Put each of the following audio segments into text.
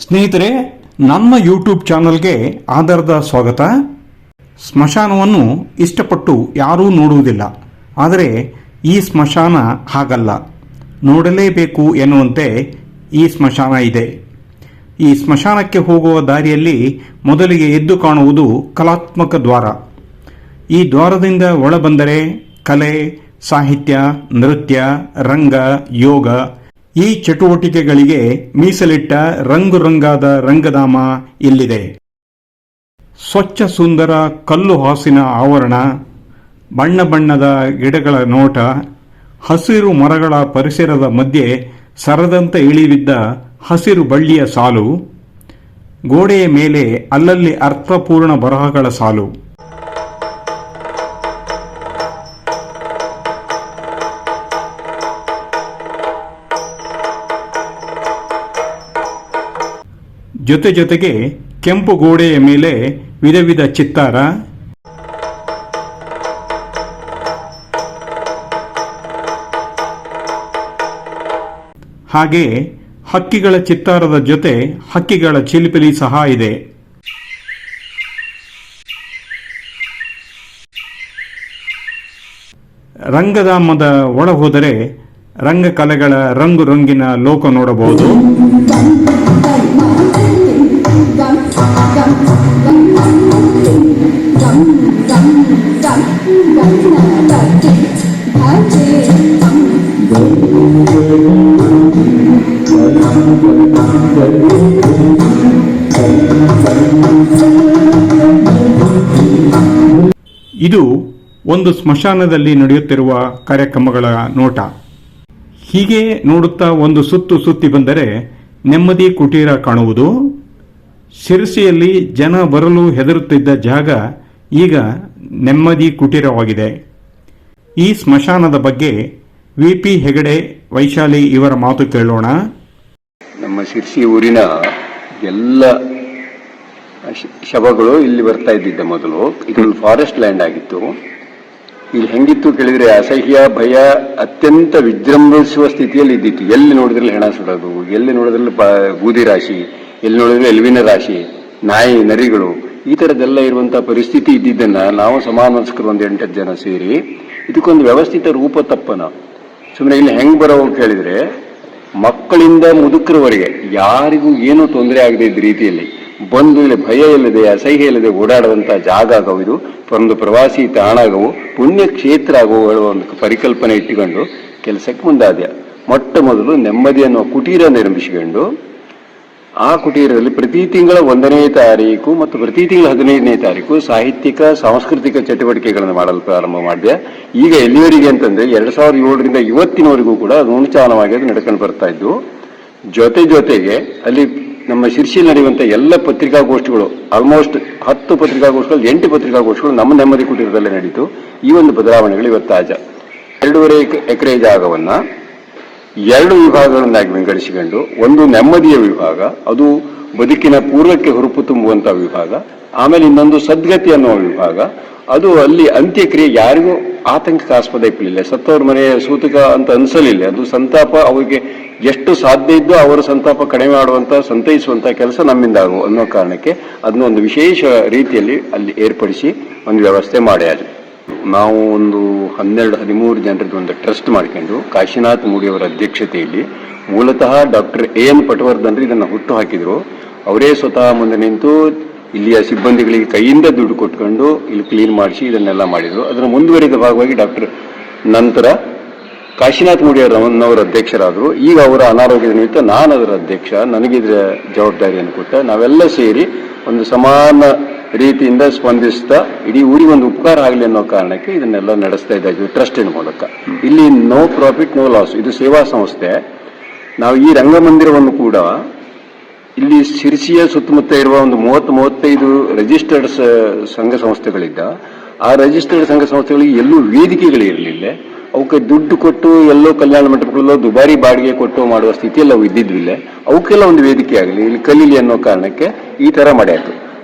ಸ್ನೇಹಿತರೆ, ನಮ್ಮ ಯೂಟ್ಯೂಬ್ ಚಾನಲ್ಗೆ ಆಧಾರದ ಸ್ವಾಗತ. ಸ್ಮಶಾನವನ್ನು ಇಷ್ಟಪಟ್ಟು ಯಾರೂ ನೋಡುವುದಿಲ್ಲ, ಆದರೆ ಈ ಸ್ಮಶಾನ ಹಾಗಲ್ಲ. ನೋಡಲೇಬೇಕು ಎನ್ನುವಂತೆ ಈ ಸ್ಮಶಾನ ಇದೆ. ಈ ಸ್ಮಶಾನಕ್ಕೆ ಹೋಗುವ ದಾರಿಯಲ್ಲಿ ಮೊದಲಿಗೆ ಎದ್ದು ಕಾಣುವುದು ಕಲಾತ್ಮಕ ದ್ವಾರ. ಈ ದ್ವಾರದಿಂದ ಒಳ ಬಂದರೆ ಕಲೆ, ಸಾಹಿತ್ಯ, ನೃತ್ಯ, ರಂಗ, ಯೋಗ ಈ ಚಟುವಟಿಕೆಗಳಿಗೆ ಮೀಸಲಿಟ್ಟ ರಂಗುರಂಗಾದ ರಂಗಧಾಮ ಇಲ್ಲಿದೆ. ಸ್ವಚ್ಛ ಸುಂದರ ಕಲ್ಲು ಹಾಸಿನ ಆವರಣ, ಬಣ್ಣ ಬಣ್ಣದ ಗಿಡಗಳ ನೋಟ, ಹಸಿರು ಮರಗಳ ಪರಿಸರದ ಮಧ್ಯೆ ಸರದಂತೆ ಇಳಿಬಿದ್ದ ಹಸಿರು ಬಳ್ಳಿಯ ಸಾಲು, ಗೋಡೆಯ ಮೇಲೆ ಅಲ್ಲಲ್ಲಿ ಅರ್ಥಪೂರ್ಣ ಬರಹಗಳ ಸಾಲು. ಜೊತೆಗೆ ಕೆಂಪು ಗೋಡೆಯ ಮೇಲೆ ವಿಧ ವಿಧ ಚಿತ್ತಾರ, ಹಾಗೆ ಹಕ್ಕಿಗಳ ಚಿತ್ತಾರದ ಜೊತೆ ಹಕ್ಕಿಗಳ ಚಿಲಿಪಿಲಿ ಸಹ ಇದೆ. ರಂಗಧಾಮದ ಒಳ ಹೋದರೆ ರಂಗಕಲೆಗಳ ರಂಗು ರಂಗಿನ ಲೋಕ ನೋಡಬಹುದು. ಇದು ಒಂದು ಸ್ಮಶಾನದಲ್ಲಿ ನಡೆಯುತ್ತಿರುವ ಕಾರ್ಯಕ್ರಮಗಳ ನೋಟ. ಹೀಗೆ ನೋಡುತ್ತಾ ಒಂದು ಸುತ್ತಿ ಬಂದರೆ ನೆಮ್ಮದಿ ಕುಟೀರ ಕಾಣುವುದು. ಶಿರಸಿಯಲ್ಲಿ ಜನ ಬರಲು ಹೆದರುತ್ತಿದ್ದ ಜಾಗ ಈಗ ನೆಮ್ಮದಿ ಕುಟೀರವಾಗಿದೆ. ಈ ಸ್ಮಶಾನದ ಬಗ್ಗೆ ವಿ.ಪಿ. ಹೆಗಡೆ, ವೈಶಾಲಿ ಇವರ ಮಾತು ಕೇಳೋಣ. ನಮ್ಮ ಶಿರ್ಸಿ ಊರಿನ ಎಲ್ಲ ಶವಗಳು ಇಲ್ಲಿ ಬರ್ತಾ ಇದ್ದಿದ್ದ ಮೊದಲು. ಇದೊಂದು ಫಾರೆಸ್ಟ್ ಲ್ಯಾಂಡ್ ಆಗಿತ್ತು. ಇಲ್ಲಿ ಹೆಂಗಿತ್ತು ಕೇಳಿದ್ರೆ ಅಸಹ್ಯ, ಭಯ, ಅತ್ಯಂತ ವಿಜೃಂಭಿಸುವ ಸ್ಥಿತಿಯಲ್ಲಿ ಇದ್ದಿತ್ತು. ಎಲ್ಲಿ ನೋಡಿದ್ರಲ್ಲಿ ಹೆಣ ಸುಡೋದು, ಎಲ್ಲಿ ನೋಡಿದ್ರಲ್ಲಿ ಬೂದಿ ರಾಶಿ, ಎಲ್ಲಿ ನೋಡಿದ್ರೆ ಎಲ್ವಿನ ರಾಶಿ, ನಾಯಿ ನರಿಗಳು, ಈ ತರದೆಲ್ಲ ಇರುವಂತಹ ಪರಿಸ್ಥಿತಿ ಇದ್ದಿದ್ದನ್ನ ನಾವು ಸಮಾನಸ್ಕರು ಒಂದು 8 ಜನ ಸೇರಿ ಇದಕ್ಕೊಂದು ವ್ಯವಸ್ಥಿತ ರೂಪ ತಪ್ಪನ ಸುಮ್ಮನೆ ಇಲ್ಲಿ ಹೆಂಗ್ ಬರೋ ಕೇಳಿದ್ರೆ ಮಕ್ಕಳಿಂದ ಮುದುಕರವರೆಗೆ ಯಾರಿಗೂ ಏನೂ ತೊಂದರೆ ಆಗದೆ ಇದ್ದ ರೀತಿಯಲ್ಲಿ ಬಂದು ಇಲ್ಲಿ ಭಯ ಇಲ್ಲದೆ, ಅಸಹ್ಯ ಇಲ್ಲದೆ ಓಡಾಡುವಂತಹ ಜಾಗ ಆಗವು. ಇದು ಒಂದು ಪ್ರವಾಸಿ ತಾಣ ಆಗವು, ಪುಣ್ಯ ಕ್ಷೇತ್ರ ಆಗುವ ಒಂದು ಪರಿಕಲ್ಪನೆ ಇಟ್ಟುಕೊಂಡು ಕೆಲಸಕ್ಕೆ ಮುಂದಾದ್ಯ. ಮೊಟ್ಟ ಮೊದಲು ನೆಮ್ಮದಿ ಅನ್ನುವ ಕುಟೀರ ನಿರ್ಮಿಸಿಕೊಂಡು ಆ ಕುಟೀರದಲ್ಲಿ ಪ್ರತಿ ತಿಂಗಳ 1ನೇ ತಾರೀಕು ಮತ್ತು ಪ್ರತಿ ತಿಂಗಳ 15ನೇ ತಾರೀಕು ಸಾಹಿತ್ಯಿಕ ಸಾಂಸ್ಕೃತಿಕ ಚಟುವಟಿಕೆಗಳನ್ನು ಮಾಡಲು ಪ್ರಾರಂಭ ಮಾಡಿದೆ. ಈಗ ಎಲ್ಲಿವರೆಗೆ ಅಂತಂದ್ರೆ 2007ರಿಂದ ಇವತ್ತಿನವರೆಗೂ ಕೂಡ ನುಣಚಾನವಾಗಿ ಅದು ನಡ್ಕೊಂಡು ಬರ್ತಾ ಇದ್ದು. ಜೊತೆಗೆ ಅಲ್ಲಿ ನಮ್ಮ ಶಿರ್ಷಿಯಲ್ಲಿ ನಡೆಯುವಂತಹ ಎಲ್ಲ ಪತ್ರಿಕಾಗೋಷ್ಠಿಗಳು, ಆಲ್ಮೋಸ್ಟ್ 10 ಪತ್ರಿಕಾಗೋಷ್ಠಿಗಳು, 8 ಪತ್ರಿಕಾಗೋಷ್ಠಿಗಳು ನಮ್ಮ ನೆಮ್ಮದಿ ಕುಟೀರದಲ್ಲೇ ನಡೀತು. ಈ ಒಂದು ಬದಲಾವಣೆಗಳು ಇವತ್ತು ತಾಜಾ. 2.5 ಎಕರೆ ಜಾಗವನ್ನ 2 ವಿಭಾಗಗಳನ್ನಾಗಿ ವಿಂಗಡಿಸಿಕೊಂಡು, ಒಂದು ನೆಮ್ಮದಿಯ ವಿಭಾಗ, ಅದು ಬದುಕಿನ ಪೂರ್ವಕ್ಕೆ ಹುರುಪು ತುಂಬುವಂತಹ ವಿಭಾಗ. ಆಮೇಲೆ ಇನ್ನೊಂದು ಸದ್ಗತಿ ಅನ್ನುವ ವಿಭಾಗ, ಅದು ಅಲ್ಲಿ ಅಂತ್ಯಕ್ರಿಯೆ ಯಾರಿಗೂ ಆತಂಕಕಾಸ್ಪದ ಇಪ್ಪಲಿಲ್ಲ, ಸತ್ತವ್ರ ಮನೆಯ ಸೂತಕ ಅಂತ ಅನ್ಸಲಿಲ್ಲ. ಅದು ಸಂತಾಪ ಅವರಿಗೆ ಎಷ್ಟು ಸಾಧ್ಯ ಇದ್ದೋ ಅವರ ಸಂತಾಪ ಕಡಿಮೆ ಮಾಡುವಂತ, ಸಂತೈಸುವಂತಹ ಕೆಲಸ ನಮ್ಮಿಂದ ಆಗುವ ಅನ್ನೋ ಕಾರಣಕ್ಕೆ ಅದನ್ನ ಒಂದು ವಿಶೇಷ ರೀತಿಯಲ್ಲಿ ಅಲ್ಲಿ ಏರ್ಪಡಿಸಿ ಒಂದು ವ್ಯವಸ್ಥೆ ಮಾಡ್ಯಾರ. ನಾವು ಒಂದು 12-13 ಜನರದ್ದು ಒಂದು ಟ್ರಸ್ಟ್ ಮಾಡ್ಕೊಂಡು ಕಾಶಿನಾಥ್ ಮೂಡಿಯವರ ಅಧ್ಯಕ್ಷತೆಯಲ್ಲಿ ಮೂಲತಃ ಡಾಕ್ಟರ್ A.N. ಪಟವರ್ಧನ್ ಇದನ್ನು ಹುಟ್ಟು ಹಾಕಿದ್ರು. ಅವರೇ ಸ್ವತಃ ಮುಂದೆ ನಿಂತು ಇಲ್ಲಿಯ ಸಿಬ್ಬಂದಿಗಳಿಗೆ ಕೈಯಿಂದ ದುಡ್ಡು ಕೊಟ್ಕೊಂಡು ಇಲ್ಲಿ ಕ್ಲೀನ್ ಮಾಡಿಸಿ ಇದನ್ನೆಲ್ಲ ಮಾಡಿದ್ರು. ಅದರ ಮುಂದುವರಿದ ಭಾಗವಾಗಿ ನಂತರ ಕಾಶಿನಾಥ್ ಮೂಡಿಯವರ ಅಧ್ಯಕ್ಷರಾದರು. ಈಗ ಅವರ ಅನಾರೋಗ್ಯದ ನಿಮಿತ್ತ ನಾನು ಅದರ ಅಧ್ಯಕ್ಷ, ನನಗಿದ್ರ ಜವಾಬ್ದಾರಿಯನ್ನು ಕೊಟ್ಟ. ನಾವೆಲ್ಲ ಸೇರಿ ಒಂದು ಸಮಾನ ರೀತಿಯಿಂದ ಸ್ಪಂದಿಸ್ತಾ ಇಡೀ ಊರಿಗೆ ಒಂದು ಉಪಕಾರ ಆಗಲಿ ಅನ್ನೋ ಕಾರಣಕ್ಕೆ ಇದನ್ನೆಲ್ಲ ನಡೆಸ್ತಾ ಇದ್ದೀವಿ ಟ್ರಸ್ಟಿನ ಮೂಲಕ. ಇಲ್ಲಿ ನೋ ಪ್ರಾಫಿಟ್ ನೋ ಲಾಸ್, ಇದು ಸೇವಾ ಸಂಸ್ಥೆ. ನಾವು ಈ ರಂಗಮಂದಿರವನ್ನು ಕೂಡ ಇಲ್ಲಿ ಶಿರ್ಸಿಯ ಸುತ್ತಮುತ್ತ ಇರುವ ಒಂದು 30-35 ರಿಜಿಸ್ಟರ್ಡ್ ಸಂಘ ಸಂಸ್ಥೆಗಳಿದ್ದ. ಆ ರಿಜಿಸ್ಟರ್ಡ್ ಸಂಘ ಸಂಸ್ಥೆಗಳಿಗೆ ಎಲ್ಲೂ ವೇದಿಕೆಗಳಿರಲಿಲ್ಲ. ಅವಕ್ಕೆ ದುಡ್ಡು ಕೊಟ್ಟು ಎಲ್ಲೋ ಕಲ್ಯಾಣ ಮಂಟಪಗಳಲ್ಲೋ ದುಬಾರಿ ಬಾಡಿಗೆ ಕೊಟ್ಟು ಮಾಡುವ ಸ್ಥಿತಿಯಲ್ಲಿ ಅವು ಇದ್ದಿದ್ವಿಲ್ಲ. ಅವಕ್ಕೆಲ್ಲ ಒಂದು ವೇದಿಕೆ ಆಗಲಿ, ಇಲ್ಲಿ ಕಲೀಲಿ ಅನ್ನೋ ಕಾರಣಕ್ಕೆ ಈ ತರ ಮಾಡ್ಯಾಯ್ತು.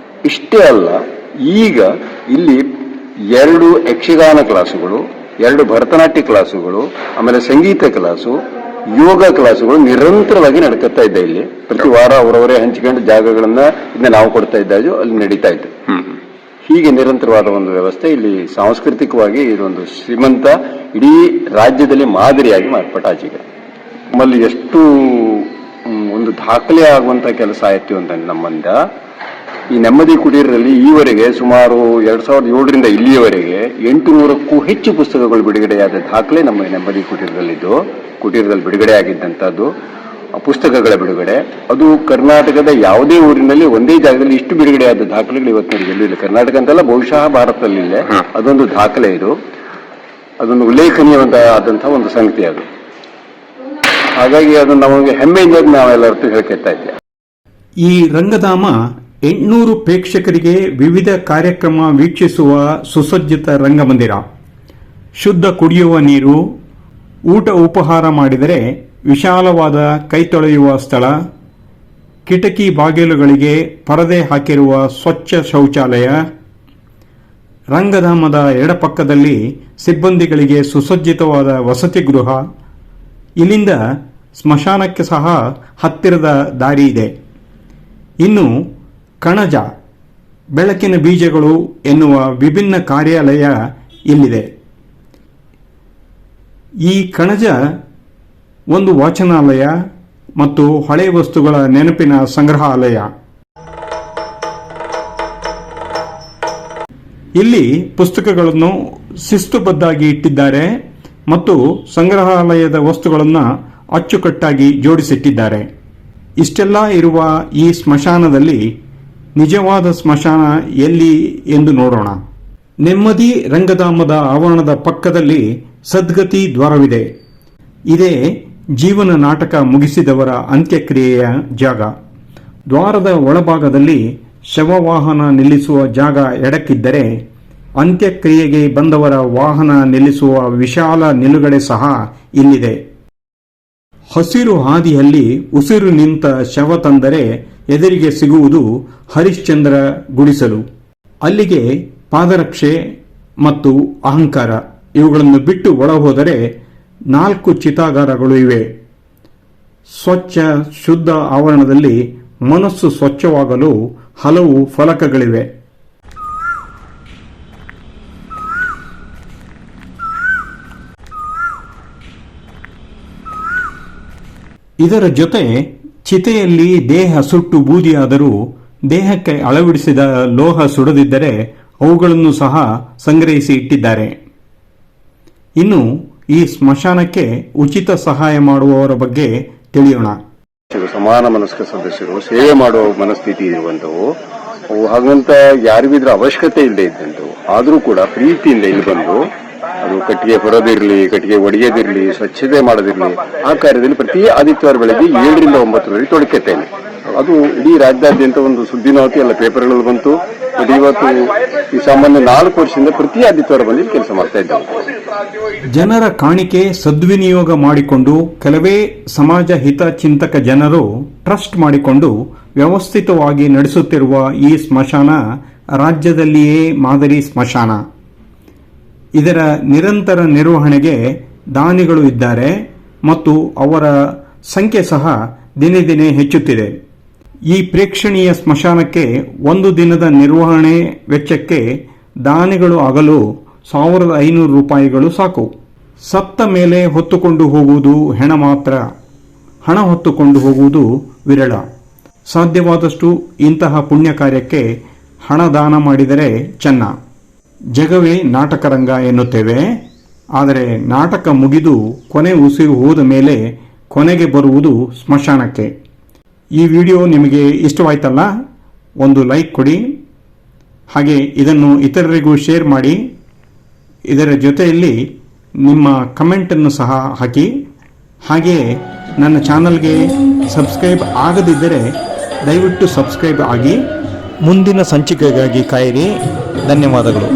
ಇಷ್ಟೇ ಅಲ್ಲ, ಈಗ ಇಲ್ಲಿ 2 ಯಕ್ಷಗಾನ ಕ್ಲಾಸುಗಳು, 2 ಭರತನಾಟ್ಯ ಕ್ಲಾಸುಗಳು, ಆಮೇಲೆ ಸಂಗೀತ ಕ್ಲಾಸು, ಯೋಗ ಕ್ಲಾಸುಗಳು ನಿರಂತರವಾಗಿ ನಡ್ಕೊತಾ ಇದ್ದ ಇಲ್ಲಿ. ಪ್ರತಿ ವಾರ ಅವರವರೇ ಹಂಚಿಕೊಂಡು ಜಾಗಗಳನ್ನ ಇದನ್ನ ನಾವು ಕೊಡ್ತಾ ಇದ್ದಾಜು ಅಲ್ಲಿ ನಡೀತಾ ಇತ್ತು. ಹೀಗೆ ನಿರಂತರವಾದ ಒಂದು ವ್ಯವಸ್ಥೆ ಇಲ್ಲಿ ಸಾಂಸ್ಕೃತಿಕವಾಗಿ ಇದೊಂದು ಶ್ರೀಮಂತ ಇಡೀ ರಾಜ್ಯದಲ್ಲಿ ಮಾದರಿಯಾಗಿ ಮಾರ್ಪಟ್ಟಾಚೀಗ. ನಮ್ಮಲ್ಲಿ ಎಷ್ಟು ಒಂದು ದಾಖಲೆ ಆಗುವಂತ ಕೆಲಸ ಆಯ್ತು ಅಂತ ನಮ್ಮಿಂದ ಈ ನೆಮ್ಮದಿ ಕುಟೀರದಲ್ಲಿ ಈವರೆಗೆ ಸುಮಾರು 2007ರಿಂದ ಇಲ್ಲಿಯವರೆಗೆ 800ಕ್ಕೂ ಹೆಚ್ಚು ಪುಸ್ತಕಗಳು ಬಿಡುಗಡೆಯಾದ ದಾಖಲೆ ನಮ್ಮ ನೆಮ್ಮದಿ ಕುಟೀರದಲ್ಲಿ ಬಿಡುಗಡೆ ಆಗಿದ್ದಂಥದ್ದು. ಪುಸ್ತಕಗಳ ಬಿಡುಗಡೆ ಅದು ಕರ್ನಾಟಕದ ಯಾವುದೇ ಊರಿನಲ್ಲಿ ಒಂದೇ ಜಾಗದಲ್ಲಿ ಇಷ್ಟು ಬಿಡುಗಡೆಯಾದ ದಾಖಲೆಗಳು ಇವತ್ತಿನವರೆಗೆ ಎಲ್ಲೂ ಇಲ್ಲ. ಕರ್ನಾಟಕ ಅಂತಲ್ಲ, ಬಹುಶಃ ಭಾರತದಲ್ಲಿಲ್ಲ. ಅದೊಂದು ದಾಖಲೆ ಇದು, ಅದೊಂದು ಉಲ್ಲೇಖನೀಯವಾದಂತಹ ಒಂದು ಸಂಗತಿ ಅದು. ಹಾಗಾಗಿ ಅದು ನಮಗೆ ಹೆಮ್ಮೆಯಿಂದ ನಾವೆಲ್ಲರೂ ಹೇಳ್ಕೊತಾ ಇದ್ದೇವೆ. ಈ ರಂಗಧಾಮ 800 ಪ್ರೇಕ್ಷಕರಿಗೆ ವಿವಿಧ ಕಾರ್ಯಕ್ರಮ ವೀಕ್ಷಿಸುವ ಸುಸಜ್ಜಿತ ರಂಗಮಂದಿರ, ಶುದ್ಧ ಕುಡಿಯುವ ನೀರು, ಊಟ ಉಪಹಾರ ಮಾಡಿದರೆ ವಿಶಾಲವಾದ ಕೈ ತೊಳೆಯುವ ಸ್ಥಳ, ಕಿಟಕಿ ಬಾಗಿಲುಗಳಿಗೆ ಪರದೆ ಹಾಕಿರುವ ಸ್ವಚ್ಛ ಶೌಚಾಲಯ, ರಂಗಧಾಮದ ಎಡಪಕ್ಕದಲ್ಲಿ ಸಿಬ್ಬಂದಿಗಳಿಗೆ ಸುಸಜ್ಜಿತವಾದ ವಸತಿ ಗೃಹ, ಇಲ್ಲಿಂದ ಸ್ಮಶಾನಕ್ಕೆ ಸಹ ಹತ್ತಿರದ ದಾರಿ ಇದೆ. ಇನ್ನು ಕಣಜ, ಬೆಳಕಿನ ಬೀಜಗಳು ಎನ್ನುವ ವಿಭಿನ್ನ ಕಾರ್ಯಾಲಯ ಇಲ್ಲಿದೆ. ಈ ಕಣಜ ಒಂದು ವಾಚನಾಲಯ ಮತ್ತು ಹಳೆ ವಸ್ತುಗಳ ನೆನಪಿನ ಸಂಗ್ರಹಾಲಯ. ಇಲ್ಲಿ ಪುಸ್ತಕಗಳನ್ನು ಶಿಸ್ತುಬದ್ಧಾಗಿ ಇಟ್ಟಿದ್ದಾರೆ ಮತ್ತು ಸಂಗ್ರಹಾಲಯದ ವಸ್ತುಗಳನ್ನು ಅಚ್ಚುಕಟ್ಟಾಗಿ ಜೋಡಿಸಿಟ್ಟಿದ್ದಾರೆ. ಇಷ್ಟೆಲ್ಲ ಇರುವ ಈ ಸ್ಮಶಾನದಲ್ಲಿ ನಿಜವಾದ ಸ್ಮಶಾನ ಎಲ್ಲಿ ಎಂದು ನೋಡೋಣ. ನೆಮ್ಮದಿ ರಂಗಧಾಮದ ಆವರಣದ ಪಕ್ಕದಲ್ಲಿ ಸದ್ಗತಿ ದ್ವಾರವಿದೆ. ಇದೇ ಜೀವನ ನಾಟಕ ಮುಗಿಸಿದವರ ಅಂತ್ಯಕ್ರಿಯೆಯ ಜಾಗ. ದ್ವಾರದ ಒಳಭಾಗದಲ್ಲಿ ಶವವಾಹನ ನಿಲ್ಲಿಸುವ ಜಾಗ ಎಡಕ್ಕಿದ್ದರೆ, ಅಂತ್ಯಕ್ರಿಯೆಗೆ ಬಂದವರ ವಾಹನ ನಿಲ್ಲಿಸುವ ವಿಶಾಲ ನಿಲುಗಡೆ ಸಹ ಇಲ್ಲಿದೆ. ಹಸಿರು ಹಾದಿಯಲ್ಲಿ ಉಸಿರು ನಿಂತ ಶವ ತಂದರೆ ಎದುರಿಗೆ ಸಿಗುವುದು ಹರಿಶ್ಚಂದ್ರ ಗುಡಿಸಲು. ಅಲ್ಲಿಗೆ ಪಾದರಕ್ಷೆ ಮತ್ತು ಅಹಂಕಾರ ಇವುಗಳನ್ನು ಬಿಟ್ಟು ಒಳಹೋದರೆ 4 ಚಿತಾಗಾರಗಳು ಇವೆ. ಸ್ವಚ್ಛ ಶುದ್ಧ ಆವರಣದಲ್ಲಿ ಮನಸ್ಸು ಸ್ವಚ್ಛವಾಗಲು ಹಲವು ಫಲಕಗಳಿವೆ. ಇದರ ಜೊತೆ ಚಿತೆಯಲ್ಲಿ ದೇಹ ಸುಟ್ಟು ಬೂದಿಯಾದರೂ ದೇಹಕ್ಕೆ ಅಳವಡಿಸಿದ ಲೋಹ ಸುಡದಿದ್ದರೆ ಅವುಗಳನ್ನು ಸಹ ಸಂಗ್ರಹಿಸಿ ಇಟ್ಟಿದ್ದಾರೆ. ಇನ್ನು ಈ ಸ್ಮಶಾನಕ್ಕೆ ಉಚಿತ ಸಹಾಯ ಮಾಡುವವರ ಬಗ್ಗೆ ತಿಳಿಯೋಣ. ಸಮಾನ ಮನಸ್ಕ ಸದಸ್ಯರು ಸೇವೆ ಮಾಡುವ ಮನಸ್ಥಿತಿ ಇರುವಂತವು, ಹಾಗಂತ ಯಾರಿಗೂ ಇದ್ರ ಅವಶ್ಯಕತೆ ಇಲ್ಲದೆ ಇದ್ದಂಥವು, ಆದರೂ ಕೂಡ ಪ್ರೀತಿಯಿಂದ ಇಲ್ಲಿ ಬಂದು ಅದು ಕಟ್ಟಿಗೆ ಹೊರದಿರಲಿ, ಕಟ್ಟಿಗೆ ಒಡೆಯದಿರಲಿ, ಸ್ವಚ್ಛತೆ ಮಾಡೋದಿರಲಿ, ಆ ಕಾರ್ಯದಲ್ಲಿ ಪ್ರತಿ ಆದಿತ್ಯವಾರ ಬೆಳಗ್ಗೆ 7ರಿಂದ 9ರವರೆಗೆ ತೊಡಕುತ್ತೇನೆ. ಅದು ಇಡೀ ರಾಜ್ಯಾದ್ಯಂತ ಒಂದು ಸುದ್ದಿನವತಿ ಎಲ್ಲ ಪೇಪರ್ಗಳಲ್ಲಿ ಬಂತು. ಬಟ್ ಇವತ್ತು ಈ ಸಾಮಾನ್ಯ 4 ವರ್ಷದಿಂದ ಪ್ರತಿ ಆದಿತ್ಯವಾರ ಬಂದು ಕೆಲಸ ಮಾಡ್ತಾ ಇದ್ದೇವೆ. ಜನರ ಕಾಣಿಕೆ ಸದ್ವಿನಿಯೋಗ ಮಾಡಿಕೊಂಡು ಕೆಲವೇ ಸಮಾಜ ಹಿತ ಚಿಂತಕ ಜನರು ಟ್ರಸ್ಟ್ ಮಾಡಿಕೊಂಡು ವ್ಯವಸ್ಥಿತವಾಗಿ ನಡೆಸುತ್ತಿರುವ ಈ ಸ್ಮಶಾನ ರಾಜ್ಯದಲ್ಲಿಯೇ ಮಾದರಿ ಸ್ಮಶಾನ. ಇದರ ನಿರಂತರ ನಿರ್ವಹಣೆಗೆ ದಾನಿಗಳು ಇದ್ದಾರೆ ಮತ್ತು ಅವರ ಸಂಖ್ಯೆ ಸಹ ದಿನೇ ದಿನೇ ಹೆಚ್ಚುತ್ತಿದೆ. ಈ ಪ್ರೇಕ್ಷಣೀಯ ಸ್ಮಶಾನಕ್ಕೆ ಒಂದು ದಿನದ ನಿರ್ವಹಣೆ ವೆಚ್ಚಕ್ಕೆ ದಾನಿಗಳು ಆಗಲು 1500 ರೂಪಾಯಿಗಳು ಸಾಕು. ಸತ್ತ ಮೇಲೆ ಹೊತ್ತುಕೊಂಡು ಹೋಗುವುದು ಹೆಣ ಮಾತ್ರ, ಹಣ ಹೊತ್ತುಕೊಂಡು ಹೋಗುವುದು ವಿರಳ. ಸಾಧ್ಯವಾದಷ್ಟು ಇಂತಹ ಪುಣ್ಯ ಕಾರ್ಯಕ್ಕೆ ಹಣ ದಾನ ಮಾಡಿದರೆ ಚೆನ್ನ. ಜಗವೇ ನಾಟಕರಂಗ ಎನ್ನುತ್ತೇವೆ, ಆದರೆ ನಾಟಕ ಮುಗಿದು ಕೊನೆ ಉಸಿರು ಹೋದ ಮೇಲೆ ಕೊನೆಗೆ ಬರುವುದು ಸ್ಮಶಾನಕ್ಕೆ. ಈ ವಿಡಿಯೋ ನಿಮಗೆ ಇಷ್ಟವಾಯ್ತಲ್ಲ, ಒಂದು ಲೈಕ್ ಕೊಡಿ, ಹಾಗೆ ಇದನ್ನು ಇತರರಿಗೂ ಶೇರ್ ಮಾಡಿ. ಇದರ ಜೊತೆಯಲ್ಲಿ ನಿಮ್ಮ ಕಮೆಂಟನ್ನು ಸಹ ಹಾಕಿ. ಹಾಗೆಯೇ ನನ್ನ ಚಾನಲ್ಗೆ ಸಬ್ಸ್ಕ್ರೈಬ್ ಆಗದಿದ್ದರೆ ದಯವಿಟ್ಟು ಸಬ್ಸ್ಕ್ರೈಬ್ ಆಗಿ. ಮುಂದಿನ ಸಂಚಿಕೆಗಾಗಿ ಕಾಯಿರಿ. ಧನ್ಯವಾದಗಳು.